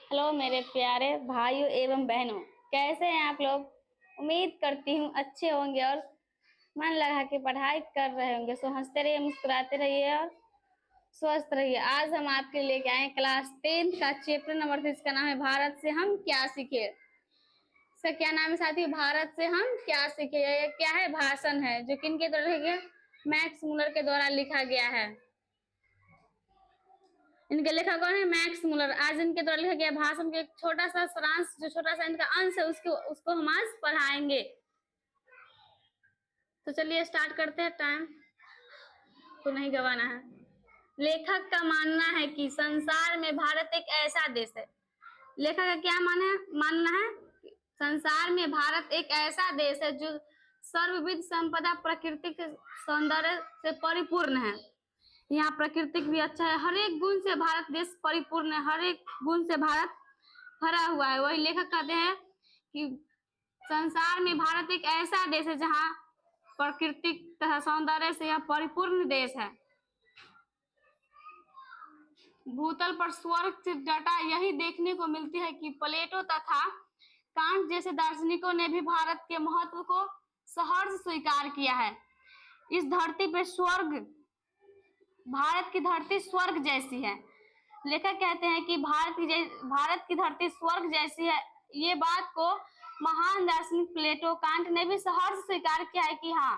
Hello मेरे प्यारे भाइयों एवं बहनों, कैसे हैं आप लोग। उम्मीद करती हूँ अच्छे होंगे और मन लगा के पढ़ाई कर रहे होंगे। सो हंसते रहिए, मुस्कुराते रहिए और स्वस्थ रहिए। आज हम आपके लिए लेके आए हैं क्लास 10 का चैप्टर नंबर 3। इसका नाम है भारत से हम क्या सीखे। इसका क्या नाम है साथियों? भारत से हम क्या सीखे। ये क्या है? भाषण है, जो किनके द्वारा लिखा गया? मैक्स मुलर के द्वारा लिखा गया है। इनके लेखक कौन है? Max Muller. आज इनके द्वारा लिखा गया भाषण के एक छोटा सा सारांश, जो छोटा सा इनका अंश है, उसको हम आज पढ़ाएंगे। तो चलिए स्टार्ट करते हैं। टाइम को नहीं गवाना है। लेखक का मानना है कि संसार में भारत एक ऐसा देश है। लेखक का क्या मानना है? संसार में भारत एक ऐसा देश है जो सर्वविध संपदा, प्राकृतिक सौंदर्य से परिपूर्ण है। यहाँ प्राकृतिक भी अच्छा है, हर एक गुण से भारत देश परिपूर्ण है, हर एक गुण से भारत भरा हुआ है। वही लेखक कहते हैं कि संसार में भारत एक ऐसा देश है जहाँ प्राकृतिक तथा सौंदर्य से यह परिपूर्ण देश है। भूतल पर स्वर्ग से डाटा यही देखने को मिलती है कि प्लेटो तथा कांट जैसे दार्शनिकों ने भी भारत के महत्व को सहर्ष स्वीकार किया है। इस धरती पे भारत की धरती स्वर्ग जैसी है। लेखक कहते हैं कि भारत की धरती स्वर्ग जैसी है। ये बात को महान दार्शनिक प्लेटो कांट ने भी सहर्ष स्वीकार किया है कि हाँ,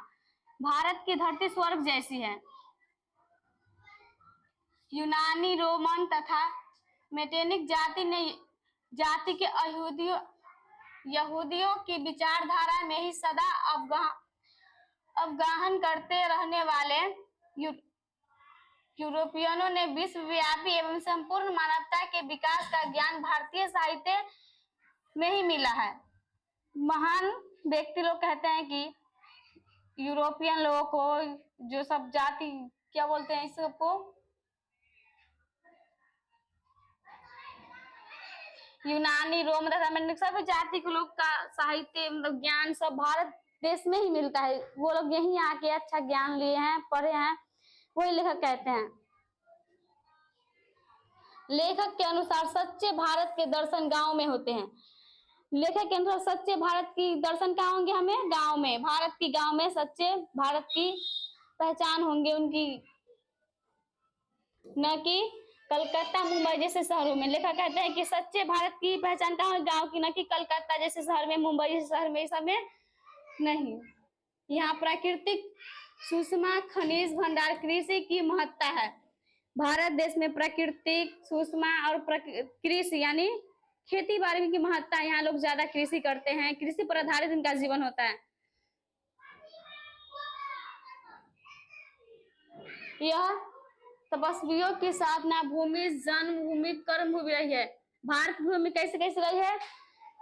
भारत की धरती स्वर्ग जैसी है। यूनानी, रोमन तथा मेटेनिक जाति के यहूदियों की विचारधारा में ही सदा अवगाहन करते रहने वाले यूरोपियनों ने विश्वव्यापी एवं संपूर्ण मानवता के विकास का ज्ञान भारतीय साहित्य में ही मिला है। महान व्यक्ति लोग कहते हैं कि यूरोपियन लोगों को, जो सब जाति क्या बोलते हैं इस सबको, यूनानी, रोम तथा मेटेनिक सभी जाति के लोग का साहित्य मतलब ज्ञान सब भारत देश में ही मिलता है। वो लोग यहीं आके अच्छा ज्ञान लिए हैं, पढ़े हैं, वही लेखक कहते हैं। लेखक के अनुसार सच्चे भारत के दर्शन गांव में होते हैं। लेखक के अनुसार सच्चे भारत की दर्शन कहाँ होंगे? हमें गांव में, भारत की गांव में सच्चे भारत की पहचान होंगे उनकी, न कि कलकत्ता, मुंबई जैसे शहरों में। लेखक कहते हैं कि सच्चे भारत की पहचान कहाँ होगी? गांव की, न कि कलकत्ता जैसे शहर में, मुंबई जैसे शहर में, सब में नहीं। यहाँ प्राकृतिक सुषमा, खनिज भंडार, कृषि की महत्ता है। भारत देश में प्राकृतिक सुषमा और कृषि यानी खेती बाड़ी की महत्ता। यहाँ लोग ज्यादा कृषि करते हैं, कृषि पर आधारित इनका जीवन होता है। यह तपस्वियों की साधना भूमि, जन्मभूमि, कर्म भूमि रही है। भारत भूमि कैसे कैसे रही है?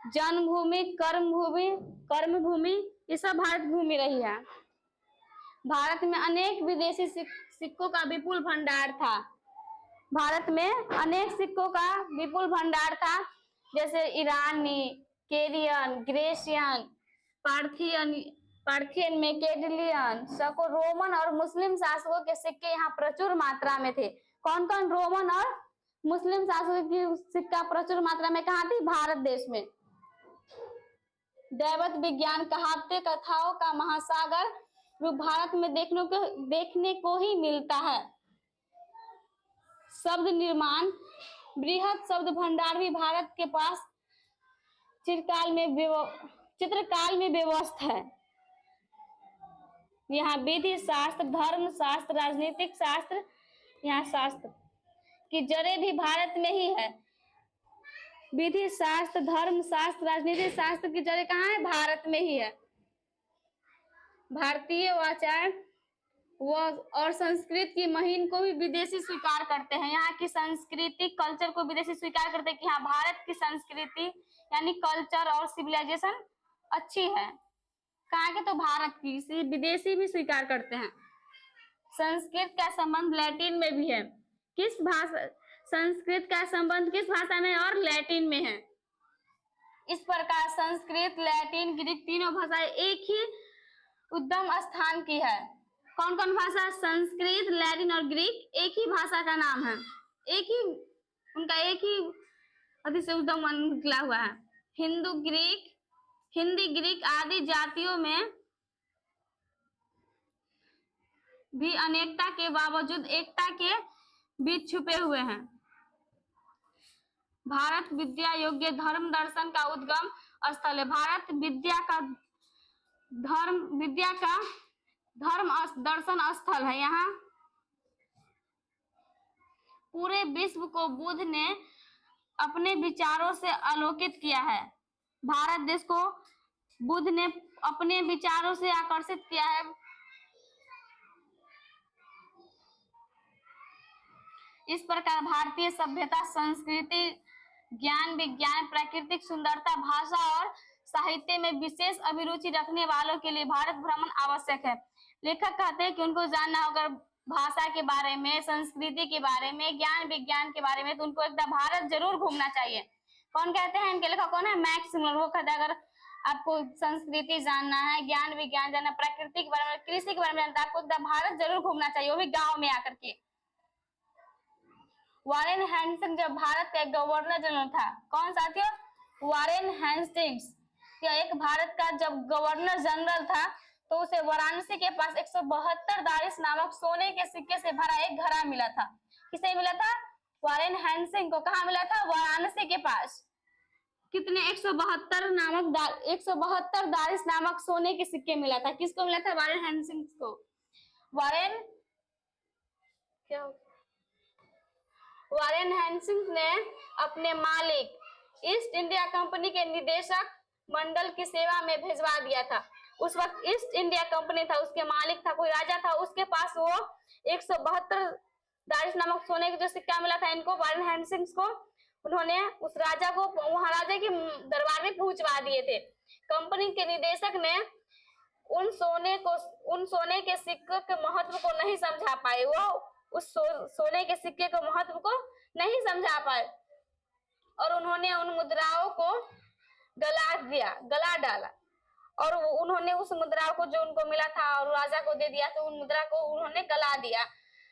जन्मभूमि, कर्म भूमि, ये सब भारत भूमि रही है। भारत में अनेक विदेशी सिक्कों का विपुल भंडार था। भारत में अनेक सिक्कों का विपुल भंडार था, जैसे ईरानी, केरियन, ग्रेसियन, पार्थियन, मैकेडोनियन, सको, रोमन और मुस्लिम शासकों के सिक्के यहाँ प्रचुर मात्रा में थे। कौन कौन? रोमन और मुस्लिम शासकों की सिक्का प्रचुर मात्रा में कहाँ थी? भारत देश में। दैवत विज्ञान, कहावतें, कथाओं का महासागर रूप भारत में देखने को ही मिलता है। शब्द निर्माण, बृहद शब्द भंडार भी भारत के पास चित्रकाल में व्यवस्थ है। यहाँ विधि शास्त्र, धर्म शास्त्र, राजनीतिक शास्त्र, यहाँ शास्त्र की जड़ें भी भारत में ही है। विधि शास्त्र, धर्म शास्त्र, राजनीतिक शास्त्र की जड़ें कहाँ है? भारत में ही है। भारतीय आचार और संस्कृत की महिम को भी विदेशी स्वीकार करते हैं। यहाँ की संस्कृति, कल्चर को विदेशी स्वीकार करते हैं कि हाँ, भारत की संस्कृति यानी कल्चर और सिविलाइजेशन अच्छी है। कहाँ के? तो भारत की। इसे विदेशी भी स्वीकार करते हैं। संस्कृत का संबंध लैटिन में भी है। किस भाषा? संस्कृत का संबंध किस भाषा में? और लैटिन में है। इस प्रकार संस्कृत, लैटिन, ग्रीक तीनों भाषाएं एक ही उद्गम स्थान की है। कौन कौन भाषा? संस्कृत, लैटिन और ग्रीक एक ही भाषा का नाम है। उनका एक ही अति से उत्तम वन निकला हुआ है। हिंदी ग्रीक आदि जातियों में भी अनेकता के बावजूद एकता के बीच छुपे हुए हैं। भारत विद्या योग्य धर्म दर्शन का उद्गम स्थल है। भारत विद्या का धर्म दर्शन स्थल है। यहाँ पूरे विश्व को बुद्ध ने अपने विचारों से आलोकित किया है। भारत देश को बुद्ध ने अपने विचारों से आकर्षित किया है। इस प्रकार भारतीय सभ्यता, संस्कृति, ज्ञान, विज्ञान, प्राकृतिक सुंदरता, भाषा और साहित्य में विशेष अभिरुचि रखने वालों के लिए भारत भ्रमण आवश्यक है। लेखक कहते हैं कि उनको जानना होगा भाषा के बारे में, संस्कृति के बारे में, ज्ञान विज्ञान के बारे में, तो उनको एक बार भारत जरूर घूमना चाहिए। कौन कहते हैं? इनके लेखक कौन है? Max Muller. वो कहते हैं अगर आपको संस्कृति जानना है, ज्ञान विज्ञान जानना, प्रकृति के बारे में, कृषि के बारे में जानना है, आपको भारत जरूर घूमना चाहिए, वो भी गाँव में आकर के। वारेन हेस्टिंग्स जब भारत का एक गवर्नर जनरल था। कौन साथियों? वारेन हेस्टिंग्स एक भारत का जब गवर्नर जनरल था तो उसे वाराणसी के पास 172 दारिश नामक सोने के सिक्के से भरा एक घड़ा मिला था। किसे मिला था? वारेन हेस्टिंग्स को। कहाँ मिला था? वाराणसी के पास। कितने? 172 दारिश नामक सोने के सिक्के मिला था। किसको मिला था? वारेन हेस्टिंग्स को। वारेन हेस्टिंग्स ने अपने मालिक ईस्ट इंडिया कंपनी के निदेशक मंडल की सेवा में भेजवा दिया था। उस वक्त ईस्ट इंडिया कंपनी था, उसके मालिक था, कोई राजा था, उसके पास वो 172 दारिश नामक सोने का जो सिक्का मिला था इनको, वारेन हेस्टिंग्स को, उन्होंने उस राजा को वहां राजा के दरबार में पहुंचवा दिए थे। कंपनी के निदेशक ने उन सोने के सिक्के के महत्व को नहीं समझा पाए। वो उस सोने के सिक्के के महत्व को नहीं समझा पाए और उन्होंने उन मुद्राओं को गला डाला और उन्होंने उस मुद्रा को जो उनको मिला था और राजा को दे दिया, तो उन मुद्रा को उन्होंने गला दिया।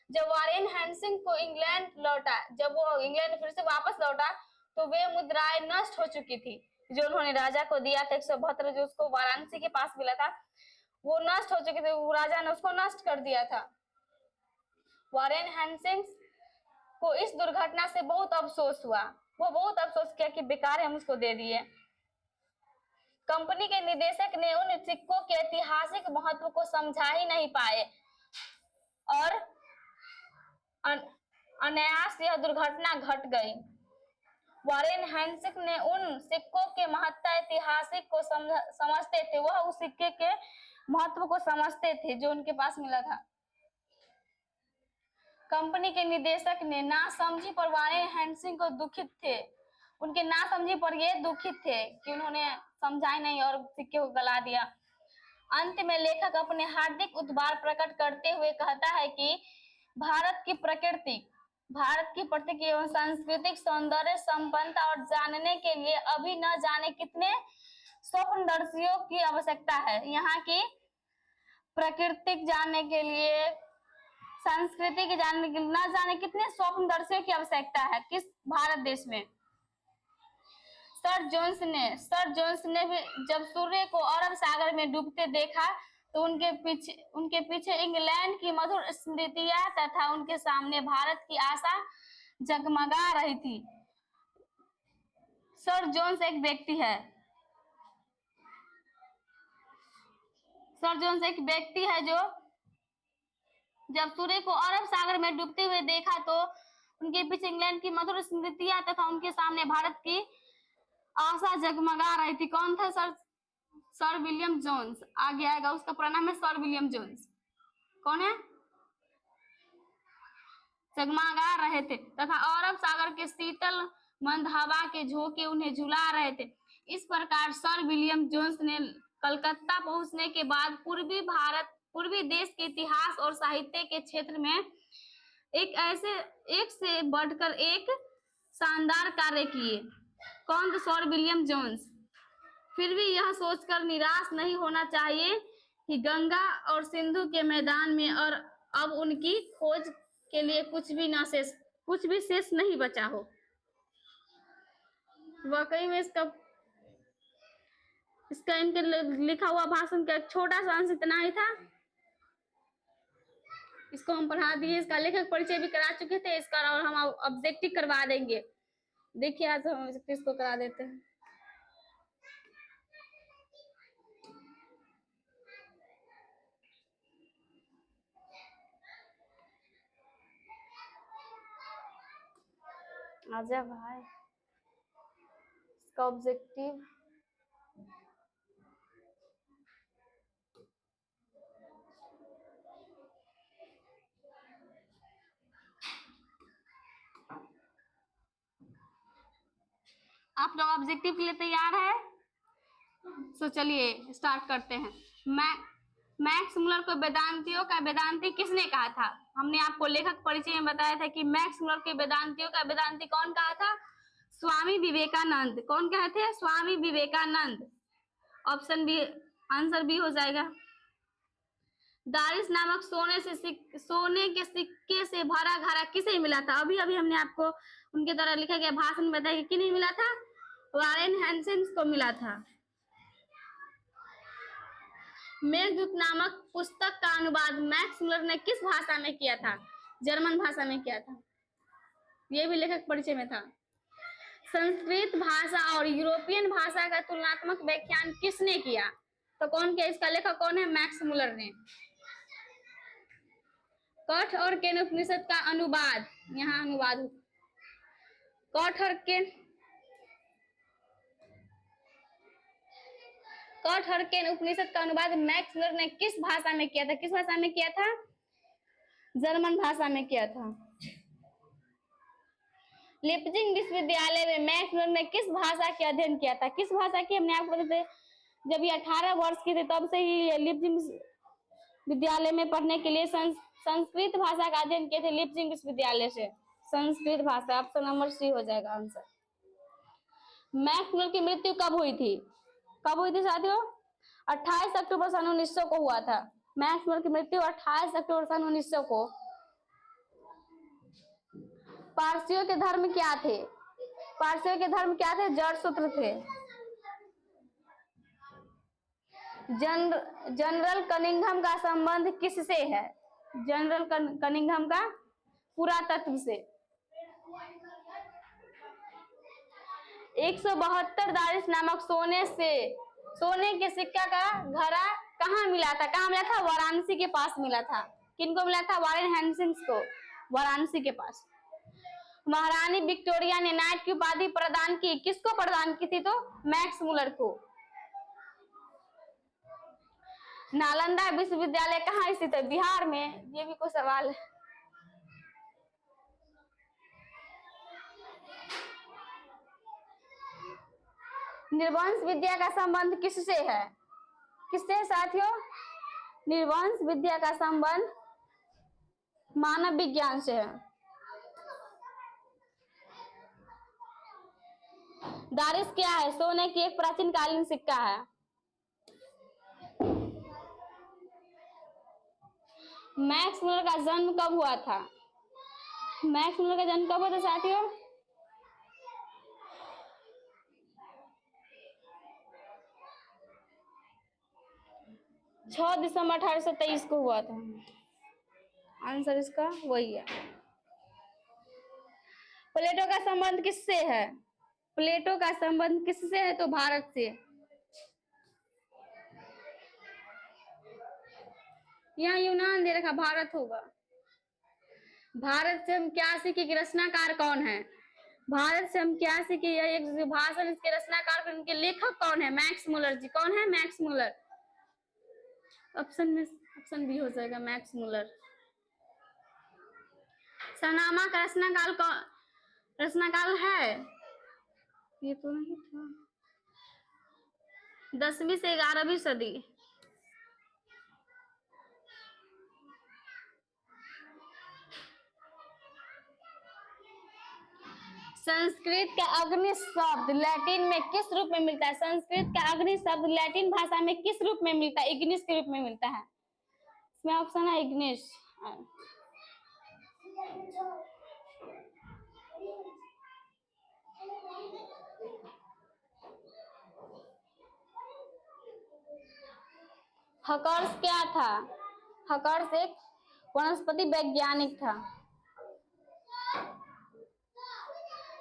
जब वारेन हेस्टिंग्स को इंग्लैंड लौटा, जब वो इंग्लैंड फिर से वापस लौटा, तो वे मुद्राएं नष्ट हो चुकी थी जो उन्होंने राजा को दिया था। 172 जो उसको वाराणसी के पास मिला था वो नष्ट हो चुकी थी, वो राजा ने उसको नष्ट कर दिया था। वारेन हेस्टिंग्स को इस दुर्घटना से बहुत अफसोस हुआ। वो बहुत अफसोस किया कि बेकार हम उसको दे दिए। कंपनी के निदेशक ने उन सिक्कों के ऐतिहासिक महत्व को समझा ही नहीं पाए और अनायास यह दुर्घटना घट गई। वारेन हेस्टिंग्स ने उन सिक्कों के महत्ता ऐतिहासिक को समझते थे, वह उस सिक्के के महत्व को समझते थे जो उनके पास मिला था। कंपनी के निदेशक ने नासमझी पर वारेन हेस्टिंग्स को दुखित थे, उनके नासमझी पर ये दुखित थे कि उन्होंने समझा नहीं और सिक्के को गला दिया। अंत में लेखक अपने हार्दिक उद्गार प्रकट करते हुए कहता है कि भारत की प्रकृति एवं सांस्कृतिक सौंदर्य संपन्नता और जानने के लिए अभी न जाने कितने स्वप्नदर्शियों की आवश्यकता है। यहाँ की प्रकृति जानने के लिए, संस्कृति के जानने के लिए न जाने कितने स्वप्नदर्शियों की आवश्यकता है किस भारत देश में। सर जोन्स ने भी जब सूर्य को अरब सागर में डूबते देखा तो उनके पीछे इंग्लैंड की मधुर स्मृतियां तथा उनके सामने भारत की आशा जगमगा रही थी। सर जोन्स एक व्यक्ति है जो जब सूर्य को अरब सागर में डूबते हुए देखा तो उनके पीछे इंग्लैंड की मधुर स्मृतियां तथा उनके सामने भारत की आशा जगमगा रही थी। कौन था? Sir William Jones. आगे आएगा, उसका पूरा नाम है सर विलियम जोन्स। कौन है? जगमगा रहे थे तथा अरब सागर के शीतल मंद हवा के झोंके उन्हें झुला रहे थे। इस प्रकार सर विलियम जोन्स ने कलकत्ता पहुंचने के बाद पूर्वी देश के इतिहास और साहित्य के क्षेत्र में एक से बढ़कर एक शानदार कार्य किए। कौन? तो सर विलियम जोन्स। फिर भी यह सोचकर निराश नहीं होना चाहिए कि गंगा और सिंधु के मैदान में और अब उनकी खोज के लिए कुछ भी शेष नहीं बचा हो। वाकई में इसका इनके लिखा हुआ भाषण का एक छोटा सा अंश इतना ही था। इसको हम पढ़ा दिए, इसका लेखक परिचय भी करा चुके थे इसका, और हम ऑब्जेक्टिव करवा देंगे। देखिए आज हम इसको करा देते हैं। आजा भाई, इसका ऑब्जेक्टिव आप लोग ऑब्जेक्टिव के लिए तैयार है? तो चलिए स्टार्ट करते हैं। मैक्स मुलर को वेदांतियों का वेदांती किसने कहा था? हमने आपको लेखक परिचय में बताया था कि मैक्स मुलर के वेदांतियों का वेदांती कौन कहा था? स्वामी विवेकानंद। कौन कहे थे? Swami Vivekananda. Option B answer B हो जाएगा। दारिस नामक सोने के सिक्के से भरा घड़ा किसे मिला था? अभी अभी हमने आपको उनके द्वारा लिखा गया भाषण बताया कि किन्हें मिला था? वारेन हेस्टिंग्स को मिला था। मेघदूत नामक पुस्तक का अनुवाद मैक्स मुलर ने किस भाषा में किया था? जर्मन भाषा में किया था। यह भी लेखक परिचय में था। संस्कृत भाषा और यूरोपियन भाषा का तुलनात्मक व्याख्यान किसने किया? तो कौन किया? इसका लेखक कौन है? मैक्स मुलर ने। कठ और केन उपनिषद का अनुवाद, यहाँ अनुवाद कठ और केन उपनिषद का अनुवाद मैक्स मुलर ने किस भाषा में किया था? किस भाषा में किया था? जर्मन भाषा में किया था। लिप्जिंग विश्वविद्यालय में मैक्स मुलर ने किस भाषा के अध्ययन किया था? किस भाषा की? हमने आपको बताते जब ये 18 वर्ष के थे तब से ही लिप्जिंग विद्यालय में पढ़ने के लिए संस्कृत भाषा का अध्ययन किए थे लिप्जिंग विश्वविद्यालय से। संस्कृत भाषा। ऑप्शन नंबर सी हो जाएगा आंसर। मैक्स मुलर की मृत्यु कब हुई थी? कब हुई थी साथियों? 28 अक्टूबर सन 1900 को हुआ था। मैक्स मुलर की मृत्यु 28 अक्टूबर सन 1900 को। पारसियों के धर्म क्या थे? पारसियों के धर्म क्या थे? जड़ सूत्र थे। जनरल कनिंघम का संबंध किससे है? जनरल कनिंघम का पुरातत्व से। 172 दारिस नामक सोने के सिक्का का घड़ा कहाँ मिला था? कहाँ मिला था? वाराणसी के पास मिला था। किनको मिला था? वारेन हेस्टिंग्स को, वाराणसी के पास। महारानी विक्टोरिया ने नाइट की उपाधि प्रदान की, किसको प्रदान की थी? तो मैक्स मुलर को। नालंदा विश्वविद्यालय कहाँ स्थित है? बिहार में। ये भी कोई सवाल है? निर्वंश विद्या का संबंध किससे है? किससे साथियों? निर्वंश विद्या का संबंध मानव विज्ञान से है। दारिस क्या है? सोने की एक प्राचीन कालीन सिक्का है। मैक्स मुलर का जन्म कब हुआ था? मैक्स मुलर का जन्म कब हुआ था साथियों? छह दिसंबर 1823 को हुआ था। आंसर इसका वही है। प्लेटो का संबंध किससे है? प्लेटो का संबंध किससे है? तो भारत से। यहाँ यूनान दे रखा, भारत होगा। भारत से हम क्या सीखे कि रचनाकार कौन है? भारत से हम क्या सीखे? यह एक भाषण, इसके रचनाकार, उनके लेखक कौन है? मैक्स मुलर जी। कौन है? Max Muller. ऑप्शन बी हो जाएगा, मैक्स मुलर। शाहनामा का रचनाकाल है? ये तो नहीं था। 10वीं से 11वीं सदी। संस्कृत का अग्नि शब्द लैटिन में किस रूप में मिलता है? संस्कृत का अग्नि शब्द लैटिन भाषा में किस रूप में मिलता है? इग्निस के रूप में मिलता है। इसमें ऑप्शन है इग्निस। हकर्स क्या था? हकर्स एक वनस्पति वैज्ञानिक था।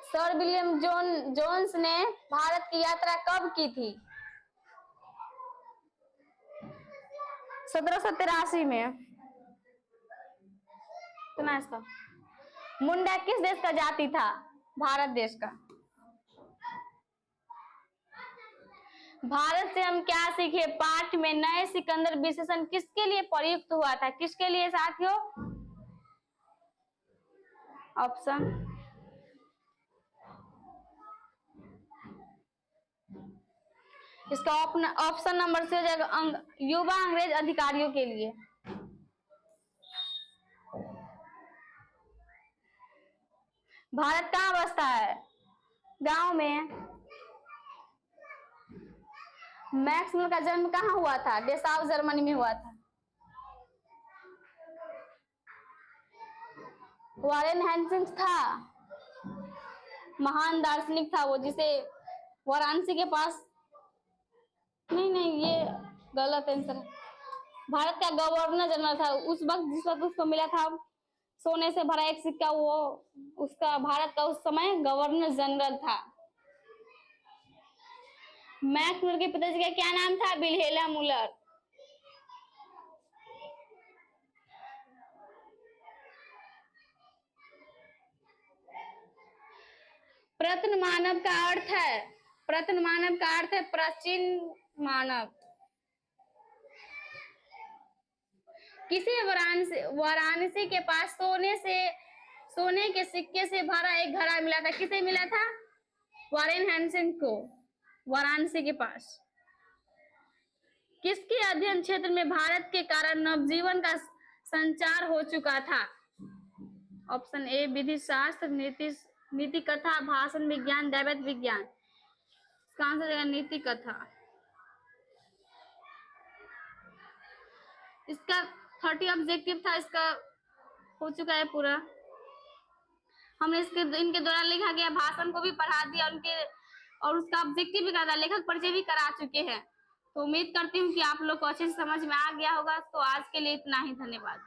सर विलियम जोन्स ने भारत की यात्रा कब की थी? 1783 में। सुना इसका? मुंडा किस देश का जाति था? भारत देश का। भारत से हम क्या सीखे पाठ में नए सिकंदर विशेषण किसके लिए प्रयुक्त हुआ था? किसके लिए साथियों? ऑप्शन इसका ऑप्शन नंबर सी हो जाएगा युवा अंग्रेज अधिकारियों के लिए। भारत कहाँ बसता है? गांव में। मैक्स मूलर का जन्म कहाँ हुआ था? डेसाउ जर्मनी में हुआ था। वॉरेन हेस्टिंग्स था महान दार्शनिक था वो, जिसे वाराणसी के पास नहीं ये गलत आंसर है। भारत का गवर्नर जनरल था उस वक्त, जिस वक्त उसको मिला था सोने से भरा एक सिक्का, वो उसका भारत का उस समय गवर्नर जनरल था। मैक्स मूलर के पिताजी का क्या नाम था? Wilhelm Müller. प्रत्न मानव का अर्थ है, प्रत्न मानव का अर्थ है प्राचीन मानव। किसी वाराणसी के पास सोने के सिक्के से भरा एक घड़ा मिला था। किसे मिला था? वॉरेन हेस्टिंग्स को, वाराणसी के पास। किसके अध्ययन क्षेत्र में भारत के कारण नवजीवन का संचार हो चुका था? ऑप्शन ए विधि शास्त्र, नीति कथा, भाषण विज्ञान, दैवत विज्ञान। इसका आंसर है नीति कथा। इसका 30 ऑब्जेक्टिव था, इसका हो चुका है पूरा। हमने इनके दौरान लिखा गया भाषण को भी पढ़ा दिया और उसका ऑब्जेक्टिव भी करा था, लेखक परिचय भी करा चुके हैं। तो उम्मीद करती हूँ कि आप लोग को अच्छे से समझ में आ गया होगा। तो आज के लिए इतना ही, धन्यवाद।